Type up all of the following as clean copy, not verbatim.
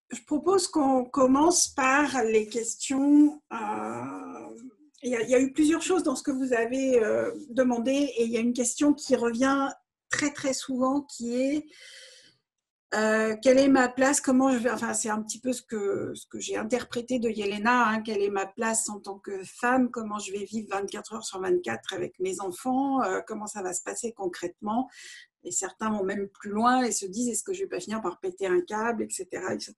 Je propose qu'on commence par les questions. Il y a eu plusieurs choses dans ce que vous avez demandé et il y a une question qui revient très très souvent qui est quelle est ma place, comment je vais, enfin c'est un petit peu ce que j'ai interprété de Yelena, hein, quelle est ma place en tant que femme, comment je vais vivre 24 heures sur 24 avec mes enfants, comment ça va se passer concrètement. Et certains vont même plus loin et se disent est-ce que je vais pas finir par péter un câble, etc., etc.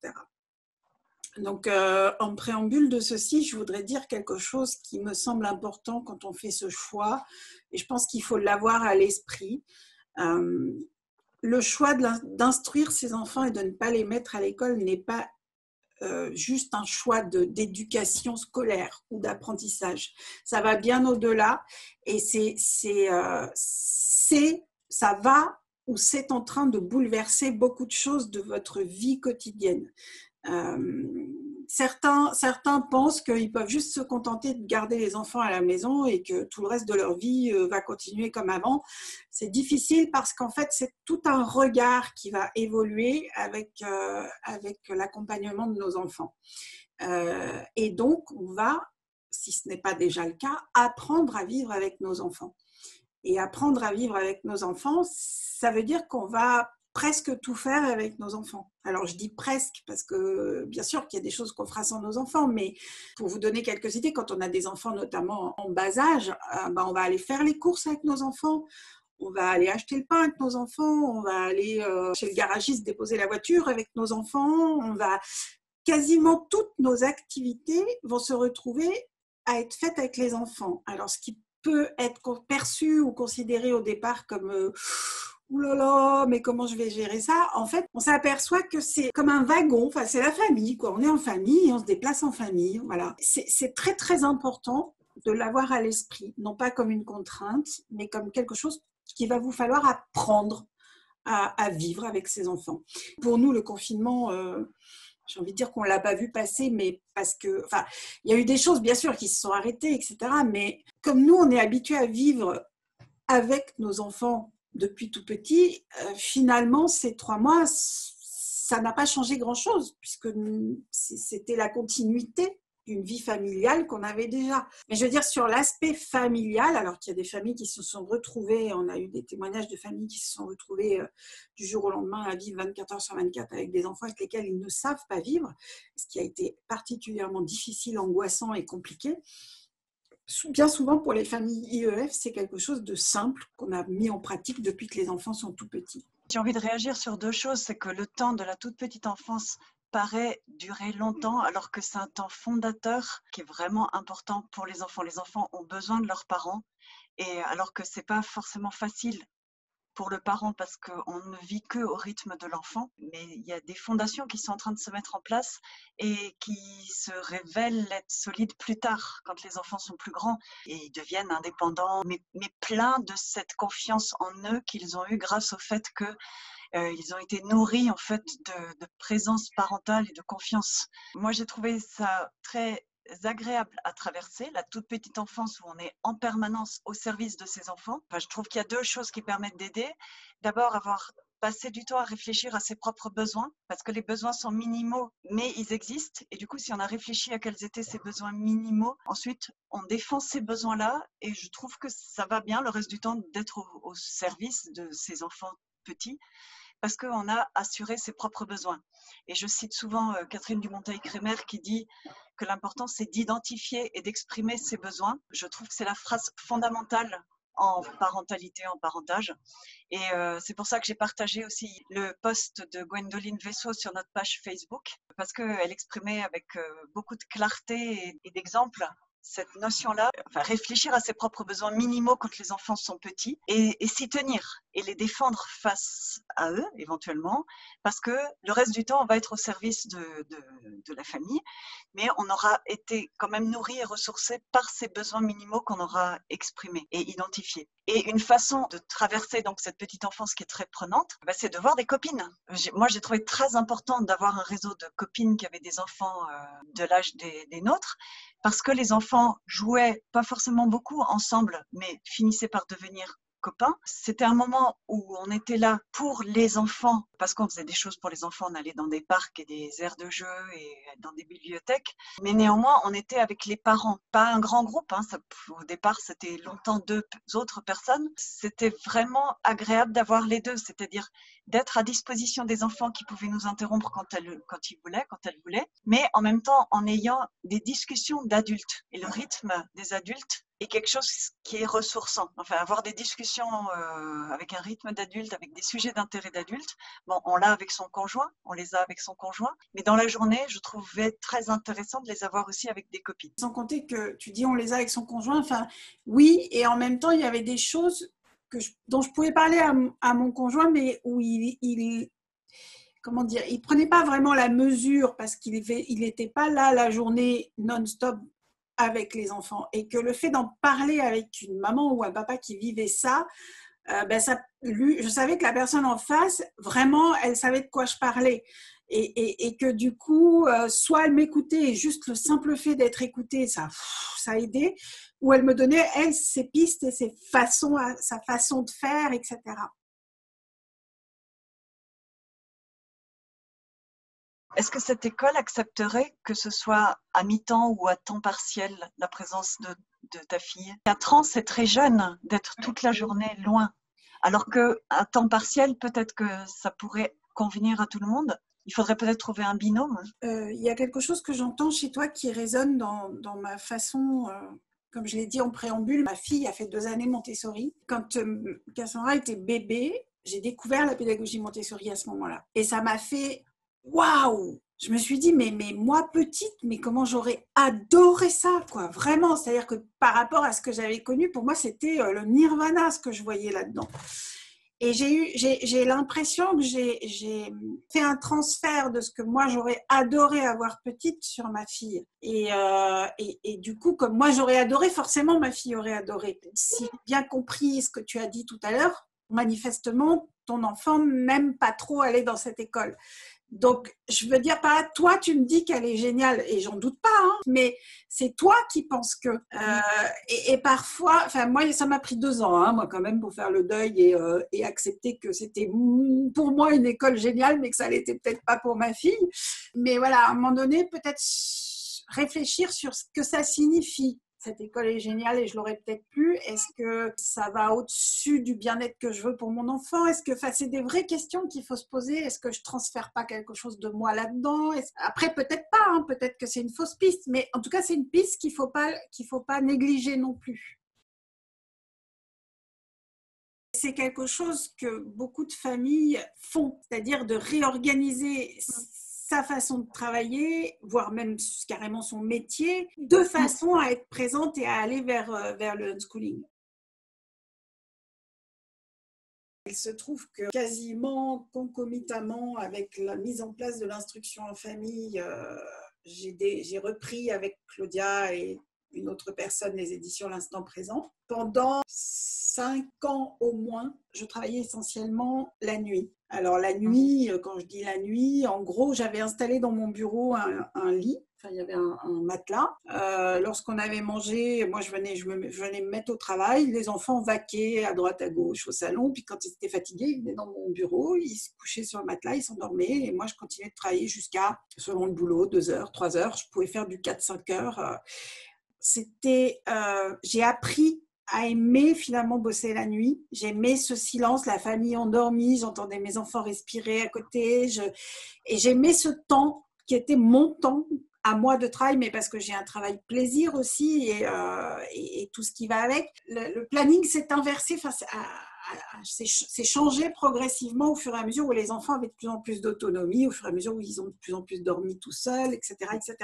Donc, en préambule de ceci, je voudrais dire quelque chose qui me semble important quand on fait ce choix, et je pense qu'il faut l'avoir à l'esprit. Euh, le choix d'instruire ses enfants et de ne pas les mettre à l'école n'est pas juste un choix d'éducation scolaire ou d'apprentissage. Ça va bien au-delà, et ça va ou c'est en train de bouleverser beaucoup de choses de votre vie quotidienne. Certains pensent qu'ils peuvent juste se contenter de garder les enfants à la maison et que tout le reste de leur vie va continuer comme avant. C'est difficile parce qu'en fait, c'est tout un regard qui va évoluer avec l'accompagnement de nos enfants. Et donc, on va, si ce n'est pas déjà le cas, apprendre à vivre avec nos enfants. Et apprendre à vivre avec nos enfants, ça veut dire qu'on va presque tout faire avec nos enfants. Alors je dis presque parce que bien sûr qu'il y a des choses qu'on fera sans nos enfants, mais pour vous donner quelques idées, quand on a des enfants notamment en bas âge, on va aller faire les courses avec nos enfants, on va aller acheter le pain avec nos enfants, on va aller chez le garagiste déposer la voiture avec nos enfants, quasiment toutes nos activités vont se retrouver à être faites avec les enfants. Alors, ce qui peut être perçu ou considéré au départ comme ouh là là, mais comment je vais gérer ça? En fait, on s'aperçoit que c'est comme un wagon, enfin, c'est la famille, quoi. On est en famille et on se déplace en famille. Voilà. C'est très, très important de l'avoir à l'esprit, non pas comme une contrainte, mais comme quelque chose qu'il va vous falloir apprendre à vivre avec ses enfants. Pour nous, le confinement, j'ai envie de dire qu'on ne l'a pas vu passer, mais parce que, enfin, il y a eu des choses, bien sûr, qui se sont arrêtées, etc. Mais comme nous, on est habitués à vivre avec nos enfants depuis tout petit, finalement, ces 3 mois, ça n'a pas changé grand-chose, puisque c'était la continuité d'une vie familiale qu'on avait déjà. Mais je veux dire, sur l'aspect familial, alors qu'il y a des familles qui se sont retrouvées, on a eu des témoignages de familles qui se sont retrouvées du jour au lendemain à vivre 24 heures sur 24 avec des enfants avec lesquels ils ne savent pas vivre, ce qui a été particulièrement difficile, angoissant et compliqué. Bien souvent, pour les familles IEF, c'est quelque chose de simple qu'on a mis en pratique depuis que les enfants sont tout petits. J'ai envie de réagir sur deux choses. C'est que le temps de la toute petite enfance paraît durer longtemps, alors que c'est un temps fondateur qui est vraiment important pour les enfants. Les enfants ont besoin de leurs parents, et alors que c'est pas forcément facile pour le parent parce qu'on ne vit que au rythme de l'enfant, mais il y a des fondations qui sont en train de se mettre en place et qui se révèlent être solides plus tard, quand les enfants sont plus grands et ils deviennent indépendants, mais pleins de cette confiance en eux qu'ils ont eue grâce au fait que ils ont été nourris en fait de présence parentale et de confiance. Moi, j'ai trouvé ça très agréable à traverser, la toute petite enfance où on est en permanence au service de ses enfants. Enfin, je trouve qu'il y a deux choses qui permettent d'aider. D'abord, avoir passé du temps à réfléchir à ses propres besoins, parce que les besoins sont minimaux, mais ils existent. Et du coup, si on a réfléchi à quels étaient ces besoins minimaux, ensuite, on défend ces besoins-là. Et je trouve que ça va bien le reste du temps d'être au service de ses enfants petits, parce qu'on a assuré ses propres besoins. Et je cite souvent Catherine Dumonteil-Crémer qui dit que l'important, c'est d'identifier et d'exprimer ses besoins. Je trouve que c'est la phrase fondamentale en parentalité, en parentage. Et c'est pour ça que j'ai partagé aussi le post de Gwendoline Vaisseau sur notre page Facebook, parce qu'elle exprimait avec beaucoup de clarté et d'exemples cette notion-là, enfin, réfléchir à ses propres besoins minimaux quand les enfants sont petits et s'y tenir et les défendre face à eux éventuellement, parce que le reste du temps, on va être au service de la famille, mais on aura été quand même nourri et ressourcé par ces besoins minimaux qu'on aura exprimés et identifiés. Et une façon de traverser donc cette petite enfance qui est très prenante, c'est de voir des copines. Moi, j'ai trouvé très important d'avoir un réseau de copines qui avaient des enfants de l'âge des nôtres, parce que les enfants jouaient pas forcément beaucoup ensemble, mais finissaient par devenir copains. C'était un moment où on était là pour les enfants, parce qu'on faisait des choses pour les enfants. On allait dans des parcs et des aires de jeu et dans des bibliothèques. Mais néanmoins, on était avec les parents. Pas un grand groupe. Au départ, c'était longtemps 2 autres personnes. C'était vraiment agréable d'avoir les deux, c'est-à-dire d'être à disposition des enfants qui pouvaient nous interrompre quand ils voulaient, quand elles voulaient, mais en même temps en ayant des discussions d'adultes. Et le rythme des adultes est quelque chose qui est ressourçant. Enfin, avoir des discussions avec un rythme d'adulte, avec des sujets d'intérêt d'adulte, bon, on l'a avec son conjoint, on les a avec son conjoint, mais dans la journée, je trouvais très intéressant de les avoir aussi avec des copines. Sans compter que tu dis on les a avec son conjoint, enfin oui, et en même temps, il y avait des choses dont je pouvais parler à mon conjoint, mais où comment dire, il prenait pas vraiment la mesure parce qu'il n'était pas là la journée non-stop avec les enfants, et que le fait d'en parler avec une maman ou un papa qui vivait ça, je savais que la personne en face, vraiment, elle savait de quoi je parlais. Et que du coup, soit elle m'écoutait et juste le simple fait d'être écoutée, ça aidait, ou elle me donnait, elle, ses pistes et sa façon de faire, etc. Est-ce que cette école accepterait que ce soit à mi-temps ou à temps partiel la présence de ta fille? 4 ans, c'est très jeune d'être toute la journée loin. Alors qu'à temps partiel, peut-être que ça pourrait convenir à tout le monde. Il faudrait peut-être trouver un binôme. Il y a quelque chose que j'entends chez toi qui résonne dans ma façon, comme je l'ai dit en préambule, ma fille a fait 2 années Montessori. Quand Cassandra était bébé, j'ai découvert la pédagogie Montessori à ce moment-là. Et ça m'a fait waouh! Je me suis dit, mais moi petite, mais comment j'aurais adoré ça, quoi, vraiment. C'est-à-dire que par rapport à ce que j'avais connu, pour moi, c'était le nirvana, ce que je voyais là-dedans. Et j'ai l'impression que j'ai fait un transfert de ce que moi j'aurais adoré avoir petite sur ma fille. Et du coup, comme moi j'aurais adoré, forcément ma fille aurait adoré. Si j'ai bien compris ce que tu as dit tout à l'heure, manifestement, ton enfant n'aime pas trop aller dans cette école. Donc, je veux dire, par là, toi, tu me dis qu'elle est géniale, et j'en doute pas, hein, mais c'est toi qui penses que. Et parfois, enfin, moi, ça m'a pris 2 ans, hein, moi, quand même, pour faire le deuil et accepter que c'était pour moi une école géniale, mais que ça l'était peut-être pas pour ma fille. Mais voilà, à un moment donné, peut-être réfléchir sur ce que ça signifie. Cette école est géniale et je l'aurais peut-être plus. Est-ce que ça va au-dessus du bien-être que je veux pour mon enfant? Est-ce que, enfin, c'est des vraies questions qu'il faut se poser. Est-ce que je transfère pas quelque chose de moi là-dedans? Après, peut-être pas, hein, peut-être que c'est une fausse piste, mais en tout cas, c'est une piste qu'il faut pas négliger non plus. C'est quelque chose que beaucoup de familles font, c'est-à-dire de réorganiser sa façon de travailler, voire même carrément son métier, de façon à être présente et à aller vers le unschooling. Il se trouve que quasiment concomitamment avec la mise en place de l'instruction en famille, j'ai repris avec Claudia et une autre personne les éditions L'Instant Présent. Pendant 5 ans au moins, je travaillais essentiellement la nuit. Alors la nuit, quand je dis la nuit, en gros, j'avais installé dans mon bureau un lit. Enfin, il y avait un matelas. Lorsqu'on avait mangé, moi je venais me mettre au travail. Les enfants vaquaient à droite, à gauche, au salon. Puis quand ils étaient fatigués, ils venaient dans mon bureau, ils se couchaient sur le matelas, ils s'endormaient. Et moi, je continuais de travailler jusqu'à, selon le boulot, 2 heures, 3 heures. Je pouvais faire du 4-5 heures. J'ai appris à aimer finalement bosser la nuit. J'aimais ce silence, la famille endormie, j'entendais mes enfants respirer à côté. Et j'aimais ce temps qui était mon temps à moi de travail, mais parce que j'ai un travail plaisir aussi et tout ce qui va avec. Le planning s'est inversé, c'est changé progressivement au fur et à mesure où les enfants avaient de plus en plus d'autonomie, au fur et à mesure où ils ont de plus en plus dormi tout seuls, etc. etc.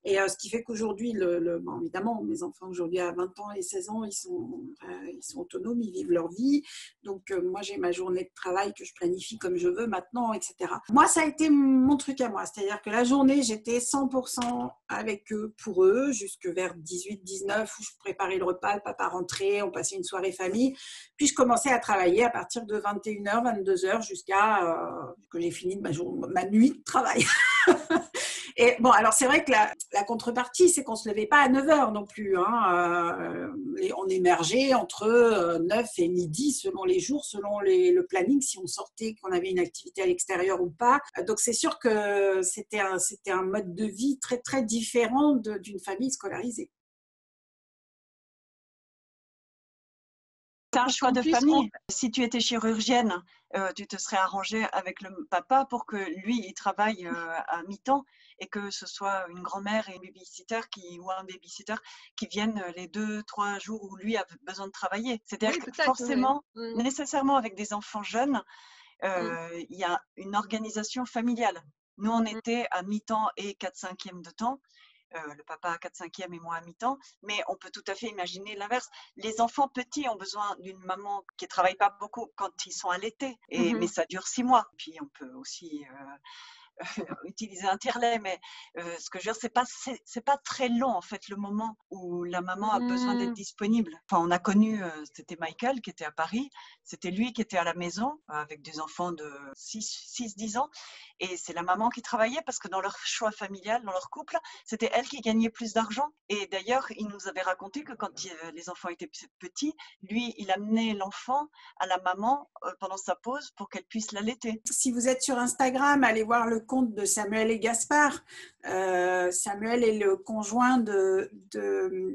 Et ce qui fait qu'aujourd'hui, bon, évidemment, mes enfants aujourd'hui à 20 ans et 16 ans, ils sont autonomes, ils vivent leur vie. Donc moi, j'ai ma journée de travail que je planifie comme je veux maintenant, etc. Moi, ça a été mon truc à moi. C'est-à-dire que la journée, j'étais 100% avec eux, pour eux, jusque vers 18-19, où je préparais le repas, le papa rentrait, on passait une soirée famille. Puis je commençais à travailler à partir de 21h, 22h, jusqu'à que j'ai fini ma nuit de travail. Et bon, alors c'est vrai que la contrepartie, c'est qu'on ne se levait pas à 9 heures non plus. Hein. On émergeait entre 9 et midi selon les jours, selon le planning, si on sortait, qu'on avait une activité à l'extérieur ou pas. Donc c'est sûr que c'était un mode de vie très, très différent d'une famille scolarisée. C'est un choix de famille. Si tu étais chirurgienne, tu te serais arrangée avec le papa pour que lui, il travaille à mi-temps et que ce soit une grand-mère et une babysitter ou un babysitter qui viennent les 2-3 jours où lui a besoin de travailler. C'est-à-dire que forcément, nécessairement avec des enfants jeunes, il y a une organisation familiale. Nous, on était à mi-temps et 4/5e de temps. Le papa à 4/5e et moi à mi-temps, mais on peut tout à fait imaginer l'inverse. Les enfants petits ont besoin d'une maman qui ne travaille pas beaucoup quand ils sont allaités, mais ça dure 6 mois. Puis on peut aussi utiliser un tire-lait, mais ce que je veux dire, c'est pas très long en fait le moment où la maman a besoin d'être disponible. Enfin, on a connu, c'était Michael qui était à Paris, c'était lui qui était à la maison avec des enfants de 6-10 ans, et c'est la maman qui travaillait parce que dans leur choix familial, dans leur couple, c'était elle qui gagnait plus d'argent. Et d'ailleurs, il nous avait raconté que quand les enfants étaient petits, lui, il amenait l'enfant à la maman pendant sa pause pour qu'elle puisse l'allaiter. Si vous êtes sur Instagram, allez voir le compte de Samuel et Gaspard. Samuel est le conjoint de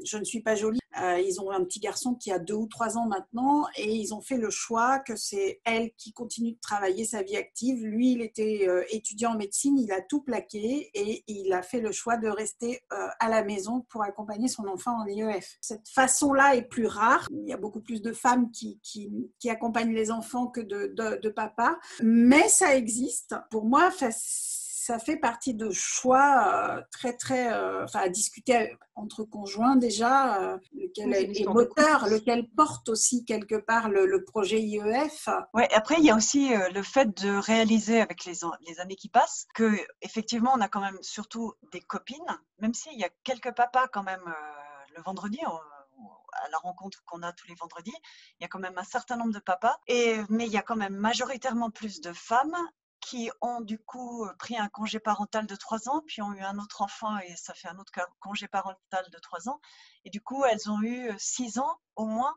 Je ne suis pas jolie. Ils ont un petit garçon qui a 2 ou 3 ans maintenant et ils ont fait le choix que c'est elle qui continue de travailler sa vie active. Lui, il était étudiant en médecine, il a tout plaqué et il a fait le choix de rester à la maison pour accompagner son enfant en IEF. Cette façon-là est plus rare. Il y a beaucoup plus de femmes qui accompagnent les enfants que de papas, mais ça existe. Pour moi, ça fait partie de choix très, très... à discuter entre conjoints déjà, lequel est moteur, lequel porte aussi quelque part le projet IEF. Ouais, après, il y a aussi le fait de réaliser avec les années qui passent que effectivement, on a quand même surtout des copines, même s'il y a quelques papas quand même le vendredi, à la rencontre qu'on a tous les vendredis, il y a quand même un certain nombre de papas, mais il y a quand même majoritairement plus de femmes qui ont du coup pris un congé parental de 3 ans, puis ont eu un autre enfant et ça fait un autre congé parental de 3 ans. Et du coup, elles ont eu 6 ans au moins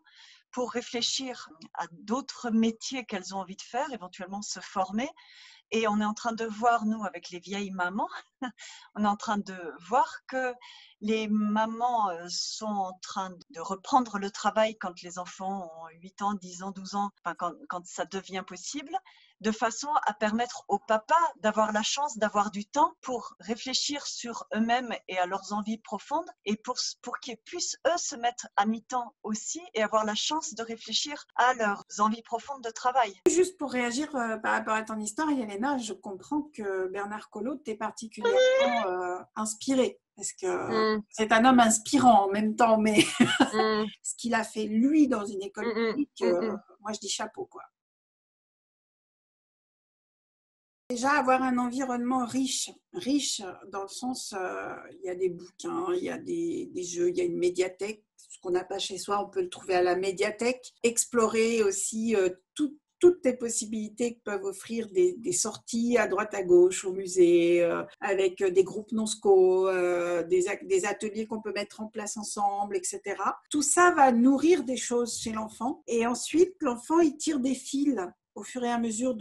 pour réfléchir à d'autres métiers qu'elles ont envie de faire, éventuellement se former. Et on est en train de voir, nous, avec les vieilles mamans, on est en train de voir que les mamans sont en train de reprendre le travail quand les enfants ont 8 ans, 10 ans, 12 ans, enfin quand ça devient possible, de façon à permettre aux papas d'avoir la chance d'avoir du temps pour réfléchir sur eux-mêmes et à leurs envies profondes et pour qu'ils puissent, eux, se mettre à mi-temps aussi et avoir la chance de réfléchir à leurs envies profondes de travail. Juste pour réagir par rapport à ton histoire, Yelena, je comprends que Bernard Collot t'ait particulièrement inspiré. Parce que c'est un homme inspirant en même temps, mais ce qu'il a fait lui dans une école publique, moi je dis chapeau quoi. Déjà avoir un environnement riche dans le sens, il y a des bouquins, il y a des jeux, il y a une médiathèque. Ce qu'on n'a pas chez soi, on peut le trouver à la médiathèque. Explorer aussi toutes les possibilités que peuvent offrir des sorties à droite à gauche au musée, avec des groupes non-sco, des ateliers qu'on peut mettre en place ensemble, etc. Tout ça va nourrir des choses chez l'enfant. Et ensuite, l'enfant, il tire des fils au fur et à mesure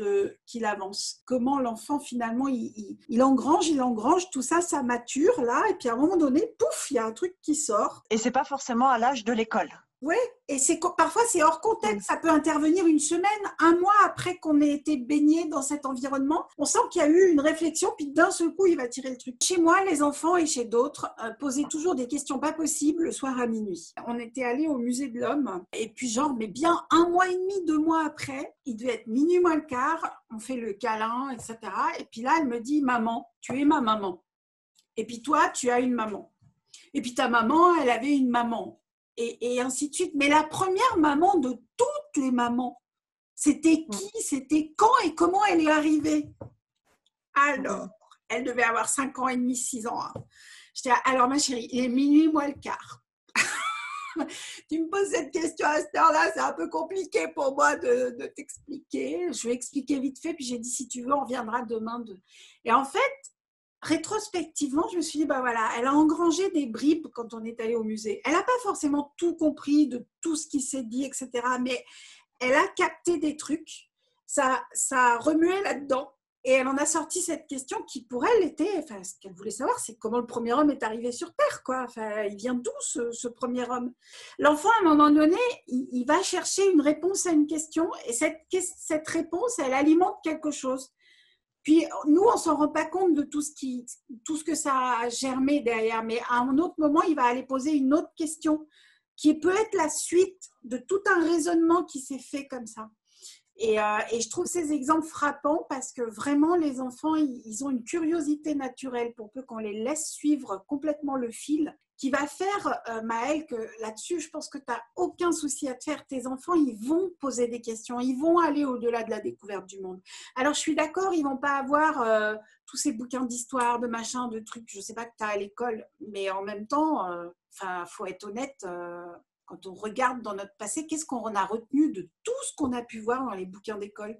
qu'il avance. Comment l'enfant, finalement, il engrange, tout ça, ça mature, là, et puis à un moment donné, pouf, il y a un truc qui sort. Et c'est pas forcément à l'âge de l'école. Oui, et parfois c'est hors contexte, ça peut intervenir une semaine, un mois après qu'on ait été baigné dans cet environnement. On sent qu'il y a eu une réflexion, puis d'un seul coup, il va tirer le truc. Chez moi, les enfants et chez d'autres posaient toujours des questions pas possibles le soir à minuit. On était allés au musée de l'homme, et puis genre, mais bien 1 mois et demi, 2 mois après, il devait être minuit moins le quart, on fait le câlin, etc. Et puis là, elle me dit, maman, tu es ma maman. Et puis toi, tu as une maman. Et puis ta maman, elle avait une maman. Et ainsi de suite. Mais la première maman de toutes les mamans, c'était qui? C'était quand et comment elle est arrivée? Alors, elle devait avoir 5 ans et demi, 6 ans. J'étais là, alors ma chérie, il est minuit moins le quart. Tu me poses cette question à cette heure-là, c'est un peu compliqué pour moi de t'expliquer. Je vais expliquer vite fait, puis j'ai dit, si tu veux, on reviendra demain. Et en fait, rétrospectivement, je me suis dit, bah voilà, elle a engrangé des bribes quand on est allé au musée. Elle n'a pas forcément tout compris de tout ce qui s'est dit, etc. Mais elle a capté des trucs, ça a remué là-dedans. Et elle en a sorti cette question qui, pour elle, était, enfin, ce qu'elle voulait savoir, c'est comment le premier homme est arrivé sur Terre, quoi. Enfin, il vient d'où ce premier homme? L'enfant, à un moment donné, il va chercher une réponse à une question, et cette réponse, elle alimente quelque chose. Puis nous, on ne s'en rend pas compte de tout ce que ça a germé derrière, mais à un autre moment, il va aller poser une autre question qui peut être la suite de tout un raisonnement qui s'est fait comme ça. Et je trouve ces exemples frappants parce que vraiment, les enfants, ils ont une curiosité naturelle pour peu qu'on les laisse suivre complètement le fil, qui va faire, Maëlle, que là-dessus, je pense que tu n'as aucun souci à te faire. Tes enfants, ils vont poser des questions, ils vont aller au-delà de la découverte du monde. Alors, je suis d'accord, ils ne vont pas avoir tous ces bouquins d'histoire, de machin, de trucs, je ne sais pas, que tu as à l'école, mais en même temps, faut être honnête, quand on regarde dans notre passé, qu'est-ce qu'on a retenu de tout ce qu'on a pu voir dans les bouquins d'école?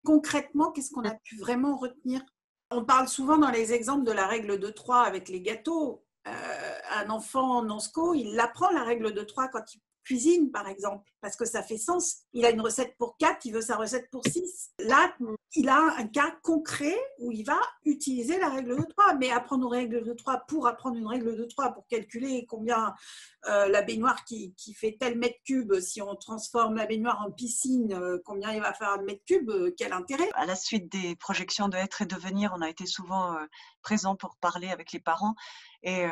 Concrètement, qu'est-ce qu'on a pu vraiment retenir? On parle souvent dans les exemples de la règle de 3 avec les gâteaux. Un enfant non sco, il apprend la règle de 3 quand il cuisine, par exemple, parce que ça fait sens. Il a une recette pour 4, il veut sa recette pour 6. Là, il a un cas concret où il va utiliser la règle de 3. Mais apprendre une règle de 3 pour apprendre une règle de 3, pour calculer combien la baignoire qui fait tel mètre cube, si on transforme la baignoire en piscine, combien il va faire de mètre cube, quel intérêt? À la suite des projections de Être et Devenir, on a été souvent présents pour parler avec les parents. Et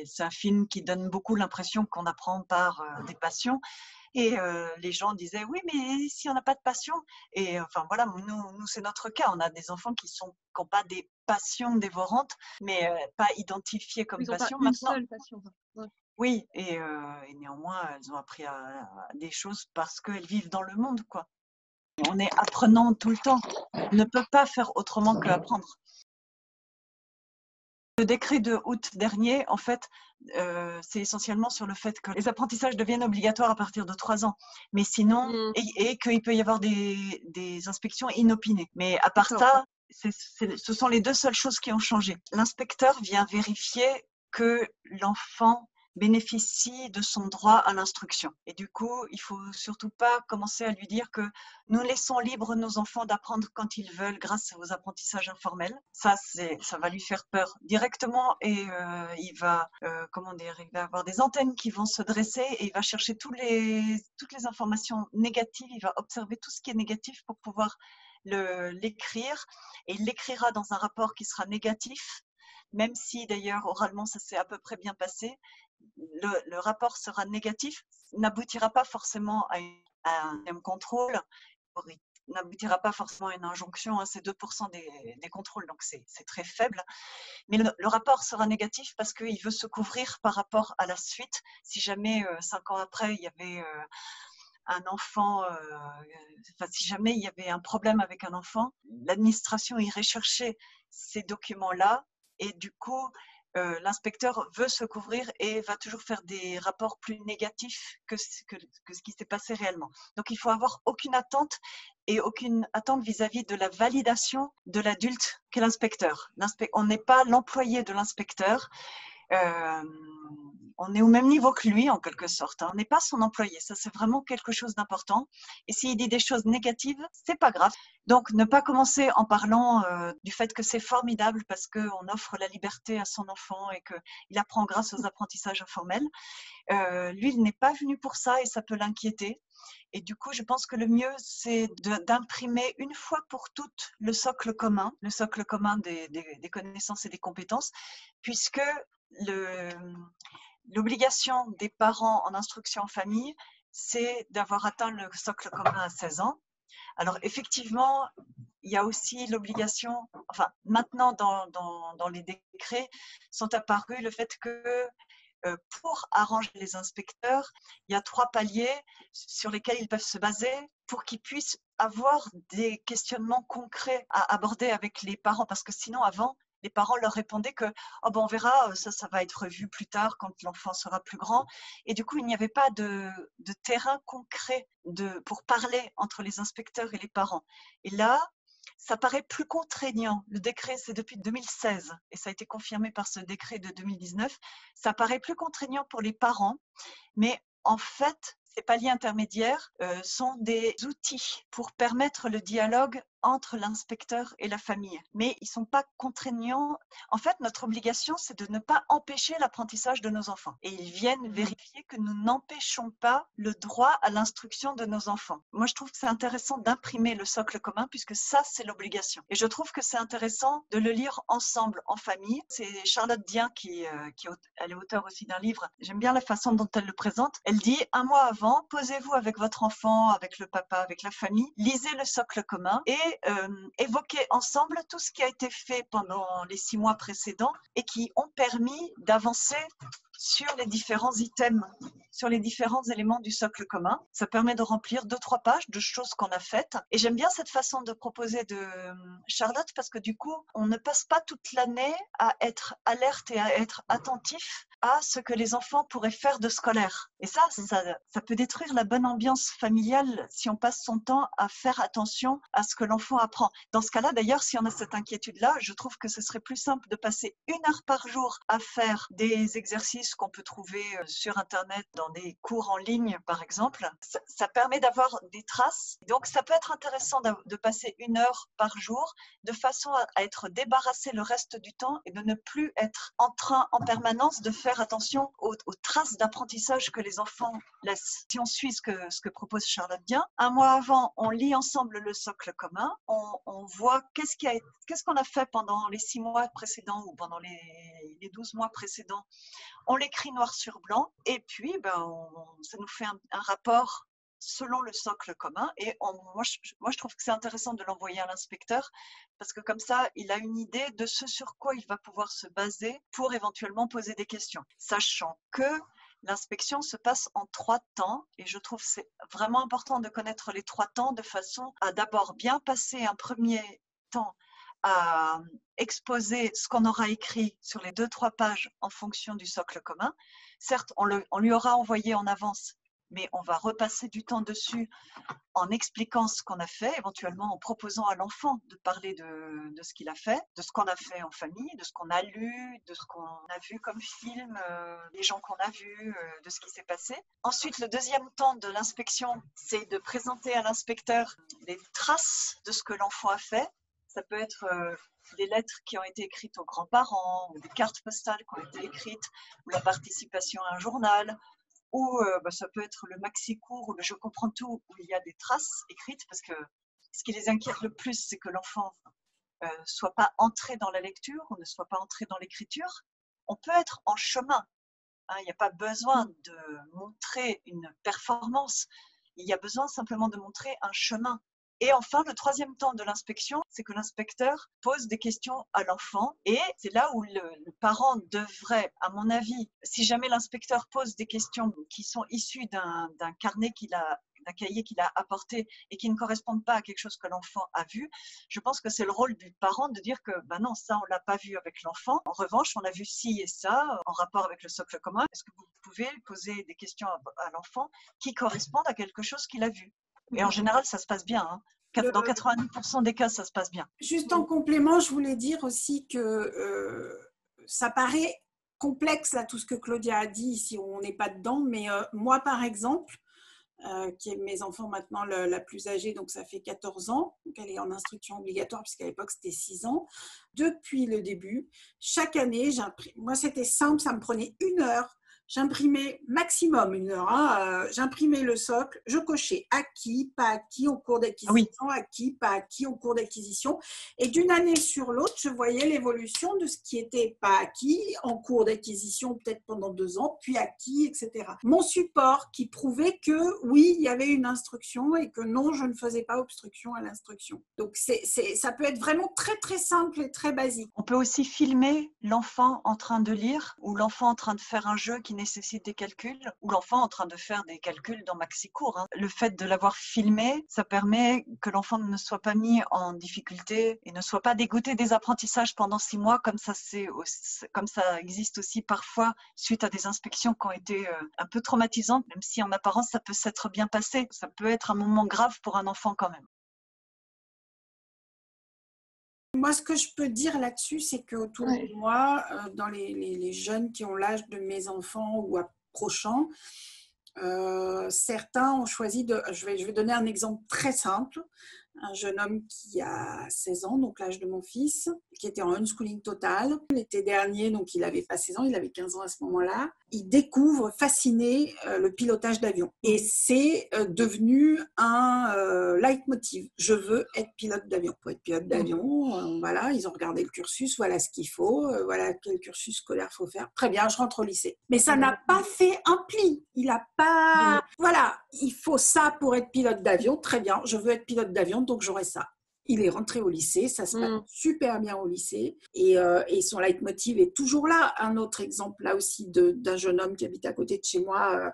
c'est un film qui donne beaucoup l'impression qu'on apprend par des passions. Et les gens disaient oui, mais si on n'a pas de passion. Et enfin voilà, nous c'est notre cas. On a des enfants qui n'ont pas des passions dévorantes, mais pas identifiées comme Ils n'ont pas passion. une Maintenant, seule passion. Ouais. oui, et néanmoins, elles ont appris des choses parce qu'elles vivent dans le monde, quoi. On est apprenant tout le temps. On ne peut pas faire autrement qu'apprendre. Le décret de août dernier, en fait, c'est essentiellement sur le fait que les apprentissages deviennent obligatoires à partir de 3 ans. Mais sinon, et qu'il peut y avoir des inspections inopinées. Mais à part ça, ce sont les 2 seules choses qui ont changé. L'inspecteur vient vérifier que l'enfant bénéficie de son droit à l'instruction. Et du coup, il faut surtout pas commencer à lui dire que nous laissons libre nos enfants d'apprendre quand ils veulent grâce aux apprentissages informels. Ça va lui faire peur directement et il va, il va avoir des antennes qui vont se dresser et il va chercher toutes les informations négatives. Il va observer tout ce qui est négatif pour pouvoir l'écrire et il l'écrira dans un rapport qui sera négatif. Même si d'ailleurs oralement ça s'est à peu près bien passé, le rapport sera négatif, n'aboutira pas forcément à un contrôle, n'aboutira pas forcément à une injonction, hein, c'est 2% des contrôles, donc c'est très faible. Mais le rapport sera négatif parce qu'il veut se couvrir par rapport à la suite. Si jamais 5 ans après, il y avait un enfant, si jamais il y avait un problème avec un enfant, l'administration irait chercher ces documents-là et du coup, l'inspecteur veut se couvrir et va toujours faire des rapports plus négatifs que ce qui s'est passé réellement. Donc, il faut avoir aucune attente et aucune attente vis-à-vis de la validation de l'adulte qu'est l'inspecteur. On n'est pas l'employé de l'inspecteur. On est au même niveau que lui en quelque sorte. On n'est pas son employé. Ça, c'est vraiment quelque chose d'important. Et s'il dit des choses négatives, c'est pas grave. Donc, ne pas commencer en parlant du fait que c'est formidable parce qu'on offre la liberté à son enfant et qu'il apprend grâce aux apprentissages informels. Lui, il n'est pas venu pour ça et ça peut l'inquiéter. Et du coup, je pense que le mieux, c'est d'imprimer une fois pour toutes le socle commun des connaissances et des compétences, puisque l'obligation des parents en instruction en famille, c'est d'avoir atteint le socle commun à 16 ans. Alors, effectivement, il y a aussi l'obligation, enfin, maintenant, dans les décrets, sont apparus le fait que pour arranger les inspecteurs, il y a 3 paliers sur lesquels ils peuvent se baser pour qu'ils puissent avoir des questionnements concrets à aborder avec les parents. Parce que sinon, avant, les parents leur répondaient que oh ben on verra, ça va être revu plus tard quand l'enfant sera plus grand. Et du coup, il n'y avait pas de terrain concret pour parler entre les inspecteurs et les parents. Et là, ça paraît plus contraignant. Le décret, c'est depuis 2016 et ça a été confirmé par ce décret de 2019. Ça paraît plus contraignant pour les parents, mais en fait, ces paliers intermédiaires sont des outils pour permettre le dialogue entre l'inspecteur et la famille. Mais ils ne sont pas contraignants. En fait, notre obligation, c'est de ne pas empêcher l'apprentissage de nos enfants. Et ils viennent vérifier que nous n'empêchons pas le droit à l'instruction de nos enfants. Moi, je trouve que c'est intéressant d'imprimer le socle commun puisque ça, c'est l'obligation. Et je trouve que c'est intéressant de le lire ensemble, en famille. C'est Charlotte Dien elle est auteure aussi d'un livre. J'aime bien la façon dont elle le présente. Elle dit, un mois avant, posez-vous avec votre enfant, avec le papa, avec la famille, lisez le socle commun et évoquer ensemble tout ce qui a été fait pendant les 6 mois précédents et qui ont permis d'avancer sur les différents items, sur les différents éléments du socle commun. Ça permet de remplir 2-3 pages de choses qu'on a faites. Et j'aime bien cette façon de proposer de Charlotte parce que du coup, on ne passe pas toute l'année à être alerte et à être attentif à ce que les enfants pourraient faire de scolaire. Et ça peut détruire la bonne ambiance familiale si on passe son temps à faire attention à ce que l'enfant apprend. Dans ce cas-là, d'ailleurs, si on a cette inquiétude-là, je trouve que ce serait plus simple de passer 1 heure par jour à faire des exercices qu'on peut trouver sur Internet dans des cours en ligne, par exemple. Ça permet d'avoir des traces. Donc, ça peut être intéressant de passer 1 heure par jour de façon à être débarrassé le reste du temps et de ne plus être en train en permanence de faire attention aux traces d'apprentissage que les enfants laissent. Si on suit ce que propose Charlotte Dien, un mois avant, on lit ensemble le socle commun, on voit qu'est-ce qu'on a fait pendant les 6 mois précédents ou pendant les 12 mois précédents. On l'écrit noir sur blanc et puis ça nous fait un rapport selon le socle commun et moi je trouve que c'est intéressant de l'envoyer à l'inspecteur parce que comme ça il a une idée de ce sur quoi il va pouvoir se baser pour éventuellement poser des questions, sachant que l'inspection se passe en 3 temps et je trouve que c'est vraiment important de connaître les 3 temps de façon à d'abord bien passer un premier temps à exposer ce qu'on aura écrit sur les 2-3 pages en fonction du socle commun. Certes, on lui aura envoyé en avance, mais on va repasser du temps dessus en expliquant ce qu'on a fait, éventuellement en proposant à l'enfant de parler de ce qu'il a fait, de ce qu'on a fait en famille, de ce qu'on a lu, de ce qu'on a vu comme film, les gens qu'on a vus, de ce qui s'est passé. Ensuite, le deuxième temps de l'inspection, c'est de présenter à l'inspecteur les traces de ce que l'enfant a fait. Ça peut être des lettres qui ont été écrites aux grands-parents, ou des cartes postales qui ont été écrites, ou la participation à un journal, ou ça peut être le maxi-cours ou le je comprends tout, où il y a des traces écrites, parce que ce qui les inquiète le plus, c'est que l'enfant ne soit pas entré dans la lecture ou ne soit pas entré dans l'écriture. On peut être en chemin. Il n'y a pas besoin de montrer une performance. Il y a besoin simplement de montrer un chemin. Et enfin, le troisième temps de l'inspection, c'est que l'inspecteur pose des questions à l'enfant et c'est là où le parent devrait, à mon avis, si jamais l'inspecteur pose des questions qui sont issues d'un cahier qu'il a apporté et qui ne correspondent pas à quelque chose que l'enfant a vu, je pense que c'est le rôle du parent de dire que non, ça on l'a pas vu avec l'enfant. En revanche, on a vu ci et ça en rapport avec le socle commun. Est-ce que vous pouvez poser des questions à l'enfant qui correspondent à quelque chose qu'il a vu? Et en général, ça se passe bien. Dans 90% des cas, ça se passe bien. Juste en complément, je voulais dire aussi que ça paraît complexe, là, tout ce que Claudia a dit, si on n'est pas dedans, mais moi, par exemple, qui est mes enfants maintenant la plus âgée, donc ça fait 14 ans, donc elle est en instruction obligatoire, puisqu'à l'époque c'était 6 ans. Depuis le début, chaque année, moi c'était simple, ça me prenait 1 heure. J'imprimais maximum 1 heure. J'imprimais le socle, je cochais acquis, pas acquis en cours d'acquisition, acquis, pas acquis en cours d'acquisition. Et d'une année sur l'autre, je voyais l'évolution de ce qui était pas acquis en cours d'acquisition, peut-être pendant 2 ans, puis acquis, etc. Mon support qui prouvait que oui, il y avait une instruction et que non, je ne faisais pas obstruction à l'instruction. Donc ça peut être vraiment très très simple et très basique. On peut aussi filmer l'enfant en train de lire ou l'enfant en train de faire un jeu qui nécessite des calculs ou l'enfant en train de faire des calculs dans Maxicours. Le fait de l'avoir filmé, ça permet que l'enfant ne soit pas mis en difficulté et ne soit pas dégoûté des apprentissages pendant 6 mois, comme ça existe aussi parfois suite à des inspections qui ont été un peu traumatisantes, même si en apparence ça peut s'être bien passé. Ça peut être un moment grave pour un enfant quand même. Moi, ce que je peux dire là-dessus, c'est qu'autour de moi, dans les jeunes qui ont l'âge de mes enfants ou approchants, certains ont choisi de... Je vais donner un exemple très simple. Un jeune homme qui a 16 ans, donc l'âge de mon fils, qui était en unschooling total. L'été dernier, donc il n'avait pas 16 ans, il avait 15 ans à ce moment-là. Il découvre, fasciné, le pilotage d'avion. Et c'est devenu un leitmotiv. Je veux être pilote d'avion. Pour être pilote d'avion, voilà, ils ont regardé le cursus, voilà ce qu'il faut, voilà quel cursus scolaire il faut faire. Très bien, je rentre au lycée. Mais ça n'a pas fait un pli. Il n'a pas... Voilà, il faut ça pour être pilote d'avion. Très bien, je veux être pilote d'avion, donc j'aurai ça. Il est rentré au lycée, ça se passe super bien au lycée et son leitmotiv est toujours là. Un autre exemple là aussi d'un jeune homme qui habite à côté de chez moi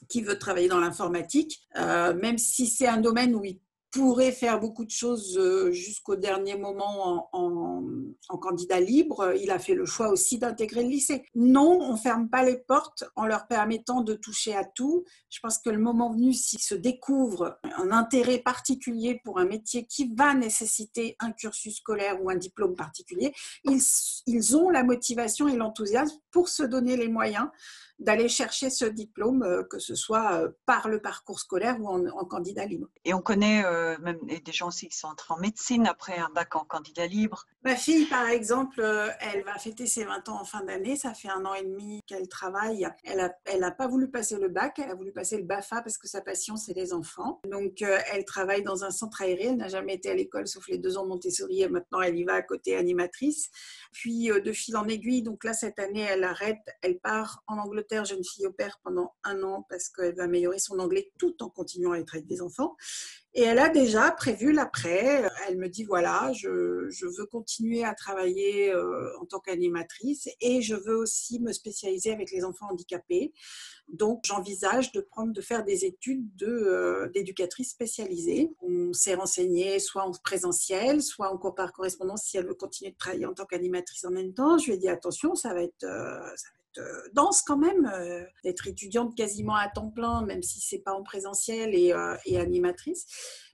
qui veut travailler dans l'informatique, même si c'est un domaine où il pourrait faire beaucoup de choses jusqu'au dernier moment en candidat libre, il a fait le choix aussi d'intégrer le lycée. Non, on ne ferme pas les portes en leur permettant de toucher à tout. Je pense que le moment venu, s'ils se découvrent un intérêt particulier pour un métier qui va nécessiter un cursus scolaire ou un diplôme particulier, ils ont la motivation et l'enthousiasme pour se donner les moyens d'aller chercher ce diplôme, que ce soit par le parcours scolaire ou en candidat libre. Et on connaît même des gens aussi qui sont entrés en médecine après un bac en candidat libre. Ma fille, par exemple, elle va fêter ses 20 ans en fin d'année. Ça fait 1 an et demi qu'elle travaille. Elle n'a pas voulu passer le bac. Elle a voulu passer le BAFA parce que sa passion, c'est les enfants. Donc, elle travaille dans un centre aéré. Elle n'a jamais été à l'école sauf les 2 ans Montessori. Et maintenant, elle y va à côté animatrice. Puis, de fil en aiguille, donc là, cette année, elle arrête. Elle part en Angleterre, jeune fille au père, pendant 1 an parce qu'elle va améliorer son anglais tout en continuant à être avec des enfants. Et elle a déjà prévu l'après. Elle me dit, voilà, je veux continuer à travailler en tant qu'animatrice et je veux aussi me spécialiser avec les enfants handicapés. Donc, j'envisage de faire des études d'éducatrice spécialisée. On s'est renseigné soit en présentiel, soit en cours par correspondance si elle veut continuer de travailler en tant qu'animatrice en même temps. Je lui ai dit, attention, ça va être dense quand même, d'être étudiante quasiment à temps plein, même si c'est pas en présentiel et animatrice.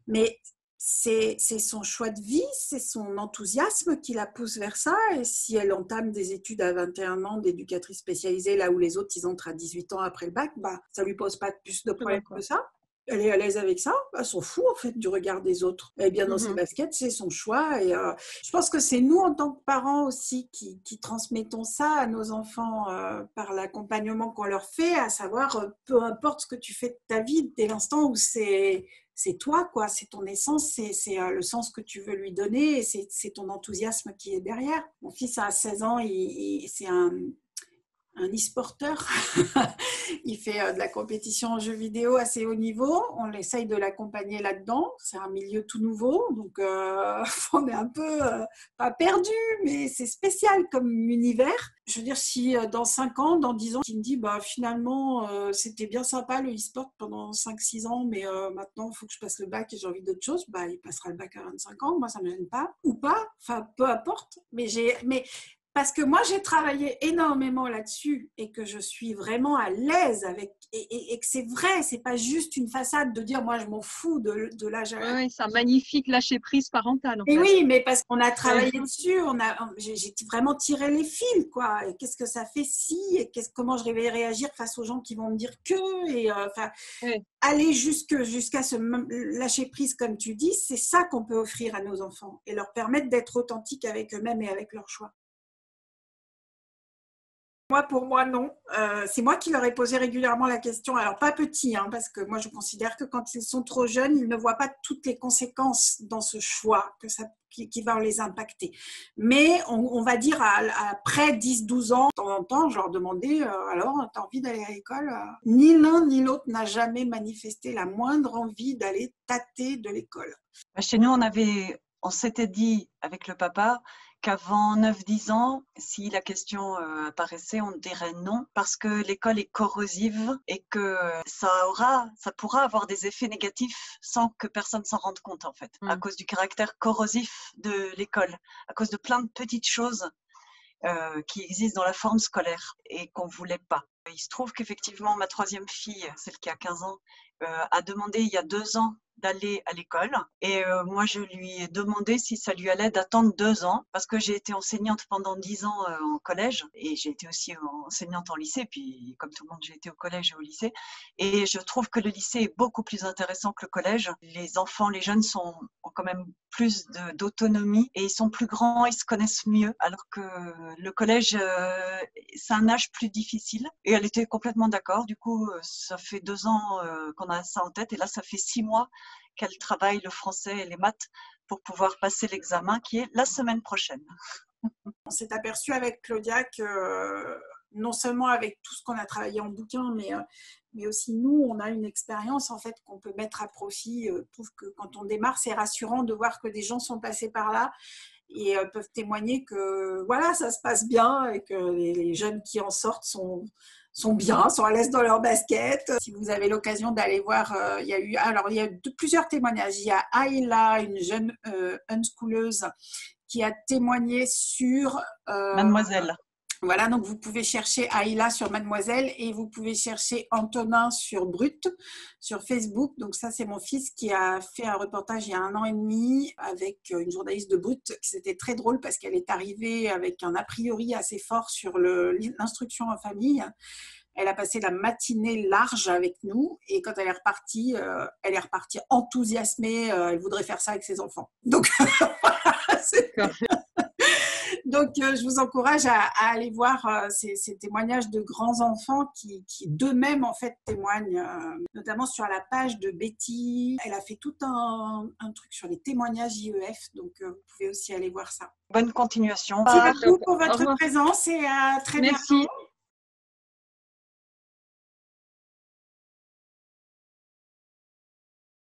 Mais c'est son choix de vie, c'est son enthousiasme qui la pousse vers ça. Et si elle entame des études à 21 ans d'éducatrice spécialisée, là où les autres, ils entrent à 18 ans après le bac, bah, ça lui pose pas plus de problèmes que ça. Elle est à l'aise avec ça, elle s'en fout en fait du regard des autres. Elle est bien dans ses baskets, c'est son choix. Et je pense que c'est nous en tant que parents aussi qui transmettons ça à nos enfants par l'accompagnement qu'on leur fait, à savoir peu importe ce que tu fais de ta vie, dès l'instant où c'est toi, quoi, c'est ton essence, c'est le sens que tu veux lui donner et c'est ton enthousiasme qui est derrière. Mon fils a 16 ans, c'est un e-sporteur. Il fait de la compétition en jeux vidéo assez haut niveau. On essaye de l'accompagner là-dedans. C'est un milieu tout nouveau, donc on est un peu pas perdu, mais c'est spécial comme univers. Je veux dire, si dans 5 ans, dans 10 ans, il me dit bah, finalement, c'était bien sympa le e-sport pendant 5-6 ans, mais maintenant, il faut que je passe le bac et j'ai envie d'autre chose, bah, il passera le bac à 25 ans. Moi, ça ne me gêne pas. Ou pas, enfin, peu importe. Mais parce que moi, j'ai travaillé énormément là-dessus et que je suis vraiment à l'aise avec et que c'est vrai, c'est pas juste une façade de dire moi je m'en fous de l'âge. Oui, c'est un magnifique lâcher prise parental. Et oui, mais parce qu'on a travaillé dessus, j'ai vraiment tiré les fils, quoi. Et qu'est-ce que ça fait si et comment je vais réagir face aux gens qui vont me dire que et aller jusqu'à ce lâcher prise comme tu dis, c'est ça qu'on peut offrir à nos enfants et leur permettre d'être authentiques avec eux-mêmes et avec leurs choix. Moi, pour moi, non. C'est moi qui leur ai posé régulièrement la question. Alors, pas petit, hein, parce que moi, je considère que quand ils sont trop jeunes, ils ne voient pas toutes les conséquences dans ce choix qui va les impacter. Mais on va dire après 10-12 ans, de temps en temps, je leur demandais, alors, t'as envie d'aller à l'école? Ni l'un ni l'autre n'a jamais manifesté la moindre envie d'aller tâter de l'école. Chez nous, on s'était dit avec le papa qu'avant 9-10 ans, si la question apparaissait, on dirait non, parce que l'école est corrosive et que ça pourra avoir des effets négatifs sans que personne s'en rende compte, en fait, à cause du caractère corrosif de l'école, à cause de plein de petites choses qui existent dans la forme scolaire et qu'on ne voulait pas. Il se trouve qu'effectivement, ma 3e fille, celle qui a 15 ans, a demandé il y a 2 ans d'aller à l'école. Et moi, je lui ai demandé si ça lui allait d'attendre 2 ans, parce que j'ai été enseignante pendant 10 ans en collège, et j'ai été aussi enseignante en lycée, puis comme tout le monde, j'ai été au collège et au lycée. Et je trouve que le lycée est beaucoup plus intéressant que le collège. Les enfants, les jeunes ont quand même plus d'autonomie et ils sont plus grands, ils se connaissent mieux, alors que le collège, c'est un âge plus difficile. Et elle était complètement d'accord. Du coup, ça fait 2 ans qu'on a ça en tête, et là, ça fait 6 mois qu'elle travaille le français et les maths pour pouvoir passer l'examen qui est la semaine prochaine. On s'est aperçu avec Claudia que non seulement avec tout ce qu'on a travaillé en bouquin, mais aussi nous, on a une expérience en fait qu'on peut mettre à profit. Je trouve que quand on démarre, c'est rassurant de voir que des gens sont passés par là et peuvent témoigner que voilà, ça se passe bien et que les jeunes qui en sortent sont bien, sont à l'aise dans leur basket. Si vous avez l'occasion d'aller voir, il y a plusieurs témoignages. Il y a Ayla, une jeune unschooleuse, qui a témoigné sur... Mademoiselle. Voilà, donc vous pouvez chercher Ayla sur Mademoiselle et vous pouvez chercher Antonin sur Brut, sur Facebook. Donc ça, c'est mon fils qui a fait un reportage il y a 1 an et demi avec une journaliste de Brut. C'était très drôle parce qu'elle est arrivée avec un a priori assez fort sur l'instruction en famille. Elle a passé la matinée large avec nous et quand elle est repartie enthousiasmée. Elle voudrait faire ça avec ses enfants. Donc, Donc, je vous encourage à aller voir ces témoignages de grands enfants qui d'eux-mêmes, en fait, témoignent, notamment sur la page de Betty. Elle a fait tout un truc sur les témoignages IEF, donc vous pouvez aussi aller voir ça. Bonne continuation. Merci beaucoup pour votre présence et à très bientôt. Merci.